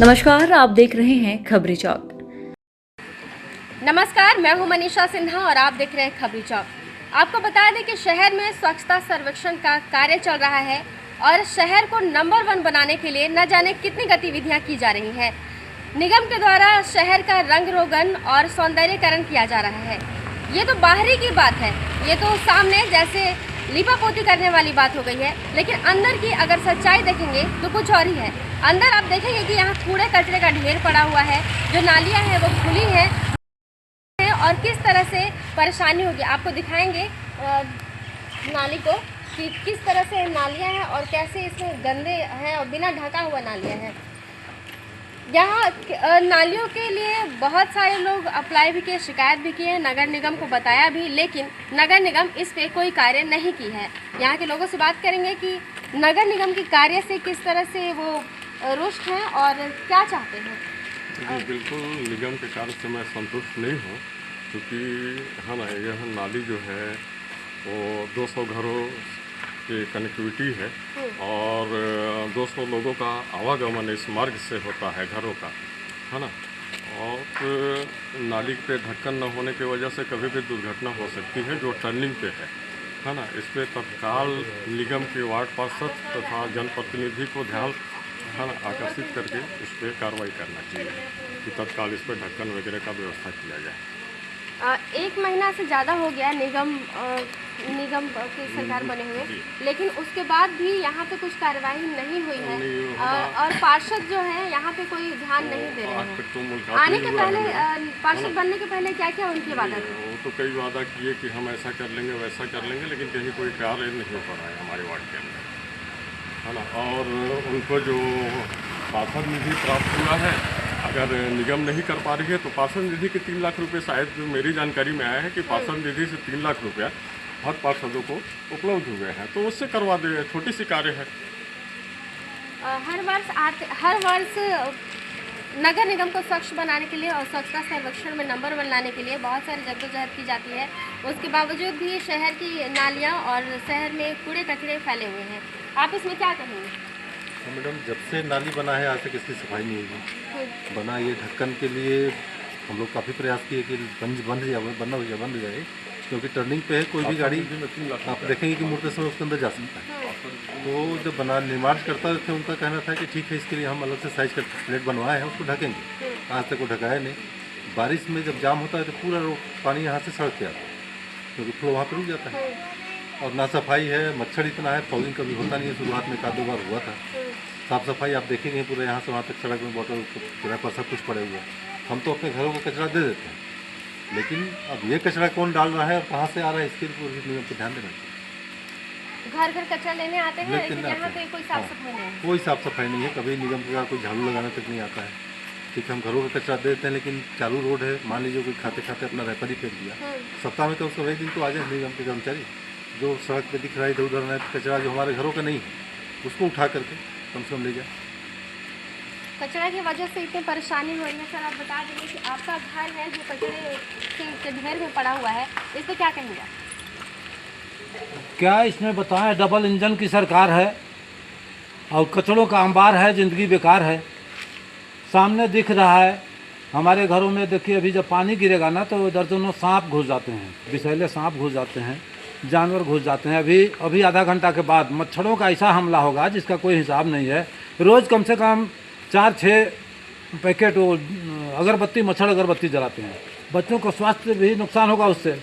नमस्कार, आप देख रहे हैं खबरी चौक। नमस्कार, मैं हूं मनीषा सिन्हा और आप देख रहे हैं खबरी चौक। आपको बता दें कि शहर में स्वच्छता सर्वेक्षण का कार्य चल रहा है और शहर को नंबर 1 बनाने के लिए न जाने कितनी गतिविधियां की जा रही हैं। निगम के द्वारा शहर का रंग रोगन और सौंदर्यीकरण किया जा रहा है। ये तो बाहरी की बात है, ये तो सामने जैसे लीपा पोती करने वाली बात हो गई है, लेकिन अंदर की अगर सच्चाई देखेंगे तो कुछ और ही है। अंदर आप देखेंगे कि यहाँ कूड़े कचरे का ढेर पड़ा हुआ है, जो नालियाँ हैं वो खुली हैं और किस तरह से परेशानी होगी आपको दिखाएंगे नाली को कि किस तरह से नालियाँ हैं और कैसे इसमें गंदे हैं और बिना ढका हुआ नालियाँ हैं। यहाँ नालियों के लिए बहुत सारे लोग अप्लाई भी किए, शिकायत भी की है, नगर निगम को बताया भी, लेकिन नगर निगम इस पे कोई कार्य नहीं की है। यहाँ के लोगों से बात करेंगे कि नगर निगम के कार्य से किस तरह से वो रुष्ट हैं और क्या चाहते हैं। बिल्कुल निगम के कार्य से मैं संतुष्ट नहीं हूँ, क्योंकि है ना, यह नाली जो है वो 200 घरों की कनेक्टिविटी है और 200 लोगों का आवागमन इस मार्ग से होता है घरों का, है ना। और नाली पे ढक्कन न होने की वजह से कभी भी दुर्घटना हो सकती है, जो टर्निंग पे है ना। इस पर तत्काल निगम के वार्ड पार्षद तथा जनप्रतिनिधि को ध्यान आकर्षित करके इस पर कार्रवाई करना चाहिए कि तत्काल इस पर ढक्कन वगैरह का व्यवस्था किया जाए। 1 महीना से ज़्यादा हो गया निगम की सरकार बने हुए, लेकिन उसके बाद भी यहाँ पे कुछ कार्रवाई नहीं हुई है और पार्षद जो है यहाँ पे कोई ध्यान नहीं दे रहे हैं। आने के पहले पार्षद बनने के पहले क्या क्या उनकी वादा थी? वो तो कई वादा किए कि हम ऐसा कर लेंगे वैसा कर लेंगे, लेकिन कहीं कोई कार्य नहीं हो पा रहा है हमारे वार्ड के अंदर, है ना। और उनको जो पार्षद निधि प्राप्त हुआ है, अगर निगम नहीं कर पा रही है तो पार्षद निधि के 3 लाख रुपए, शायद मेरी जानकारी में आया है कि पार्षद निधि से 3 लाख रुपया हर पार्षदों को उपलब्ध हुए हैं, तो उससे करवा दे। छोटी सी कार्य है। हर वर्ष नगर निगम को स्वच्छ बनाने के लिए और स्वच्छता सर्वेक्षण में नंबर 1 लाने के लिए बहुत सारी जद्दोजहद की जाती है। उसके बावजूद भी शहर की नालियाँ और शहर में कूड़े कचरे फैले हुए हैं। आप इसमें क्या कहेंगे? तो मैडम, जब से नाली बना है आज तक इसकी सफाई नहीं हुई। बना ये ढक्कन के लिए हम लोग काफ़ी प्रयास किए कि बंद हो जाए, क्योंकि टर्निंग पे है, कोई भी गाड़ी आप देखेंगे कि मुड़ते समय उसके अंदर जा सकता है। तो जब निर्माण करता थे उनका कहना था कि ठीक है, इसके लिए हम अलग से साइज का प्लेट बनवाए हैं, उसको ढकेंगे। आज तक वो ढकाया नहीं। बारिश में जब जाम होता है तो पूरा पानी यहाँ से सड़क पे आता है, क्योंकि फ्लो वहाँ पर रुक जाता है। और ना सफाई है, मच्छर इतना है, फॉगिंग कभी होता नहीं है। शुरुआत में 1-2 बार हुआ था। साफ़ सफाई आप देखेंगे पूरे यहाँ से वहाँ तक सड़क में बॉटल किराए पर सब कुछ पड़े हुए हैं। हम तो अपने घरों को कचरा दे देते हैं, लेकिन अब ये कचरा कौन डाल रहा है और कहाँ से आ रहा है, इसके ऊपर भी निगम को ध्यान देना चाहिए। घर घर कचरा लेने आते हैं, लेकिन यहाँ पे कोई साफ सफाई नहीं है। कोई साफ सफाई नहीं है। कभी निगम का कोई झाड़ू लगाने तक नहीं आता है। ठीक है, हम घरों का कचरा दे देते हैं, लेकिन चालू रोड है, मान लीजिए कोई खाते खाते अपना रैपर ही फेंक दिया, सप्ताह में कम से कम 1 दिन तो आ जाए निगम के कर्मचारी, जो सड़क पे दिख रहा है इधर उधर कचरा जो हमारे घरों का नहीं है, उसको उठा करके कम से कम ले जाए। कचरा की वजह से इतनी परेशानी हो रही है। सर, आप बता देंगे कि आपका घर है जो कचरे के ढेर में पड़ा हुआ है, इस पर क्या कहेंगे? क्या इसमें बताएं, डबल इंजन की सरकार है और कचड़ों का अंबार है, ज़िंदगी बेकार है। सामने दिख रहा है हमारे घरों में। देखिए, अभी जब पानी गिरेगा ना तो दर्जनों सांप घुस जाते हैं, विषैले सांप घुस जाते हैं, जानवर घुस जाते हैं। अभी आधा घंटा के बाद मच्छरों का ऐसा हमला होगा जिसका कोई हिसाब नहीं है। रोज़ कम से कम 4-6 पैकेट वो अगरबत्ती, मच्छर अगरबत्ती जलाते हैं। बच्चों को स्वास्थ्य भी नुकसान होगा उससे।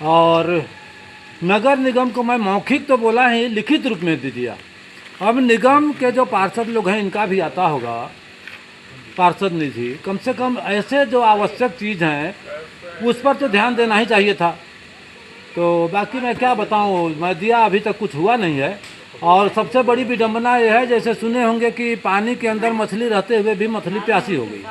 और नगर निगम को मैं मौखिक तो बोला ही, लिखित रूप में दे दिया। अब निगम के जो पार्षद लोग हैं इनका भी आता होगा पार्षद निधि। कम से कम ऐसे जो आवश्यक चीज़ हैं उस पर तो ध्यान देना ही चाहिए था। तो बाकी मैं क्या बताऊं, मैं दिया, अभी तक कुछ हुआ नहीं है। और सबसे बड़ी विडंबना ये है, जैसे सुने होंगे कि पानी के अंदर मछली रहते हुए भी मछली प्यासी हो गई।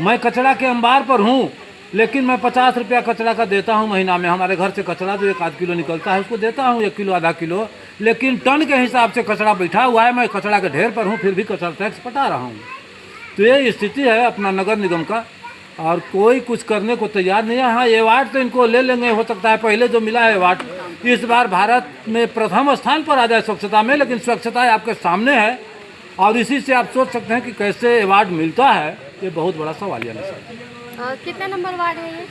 मैं कचरा के अंबार पर हूँ, लेकिन मैं 50 रुपया कचरा का देता हूँ महीना में। हमारे घर से कचरा जो 1-8 किलो निकलता है उसको देता हूँ 1 किलो, आधा किलो, लेकिन टन के हिसाब से कचरा बैठा हुआ है। मैं कचरा के ढेर पर हूँ, फिर भी कचरा टैक्स पटा रहा हूँ। तो ये स्थिति है अपना नगर निगम का, और कोई कुछ करने को तैयार नहीं है। हाँ, अवार्ड तो इनको ले लेंगे, हो सकता है पहले जो मिला है अवार्ड इस बार भारत में प्रथम स्थान पर आ जाए स्वच्छता में, लेकिन स्वच्छता आपके सामने है। और इसी से आप सोच सकते हैं कि कैसे अवार्ड मिलता है, ये बहुत बड़ा सवालिया निशान है। कितना नंबर वार्ड है ये?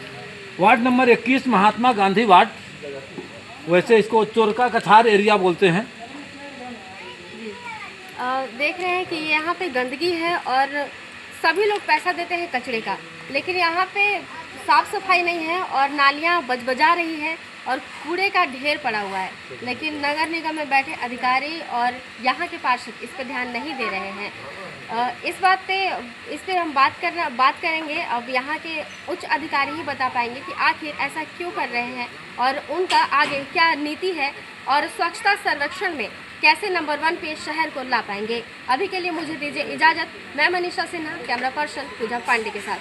Ward number 21 Mahatma Gandhi ward, वैसे इसको चोरका कछार एरिया बोलते हैं। देख रहे हैं कि यहाँ पे गंदगी है और सभी लोग पैसा देते हैं कचरे का, लेकिन यहाँ पे साफ़ सफाई नहीं है और नालियाँ बजबजा रही है और कूड़े का ढेर पड़ा हुआ है, लेकिन नगर निगम में बैठे अधिकारी और यहाँ के पार्षद इस पर ध्यान नहीं दे रहे हैं। इस पे हम बात करेंगे। अब यहाँ के उच्च अधिकारी ही बता पाएंगे कि आखिर ऐसा क्यों कर रहे हैं और उनका आगे क्या नीति है और स्वच्छता सर्वेक्षण में कैसे नंबर 1 पे शहर को ला पाएंगे। अभी के लिए मुझे दीजिए इजाज़त। मैं मनीषा सिन्हा, कैमरा पर्सन पूजा पांडे के साथ।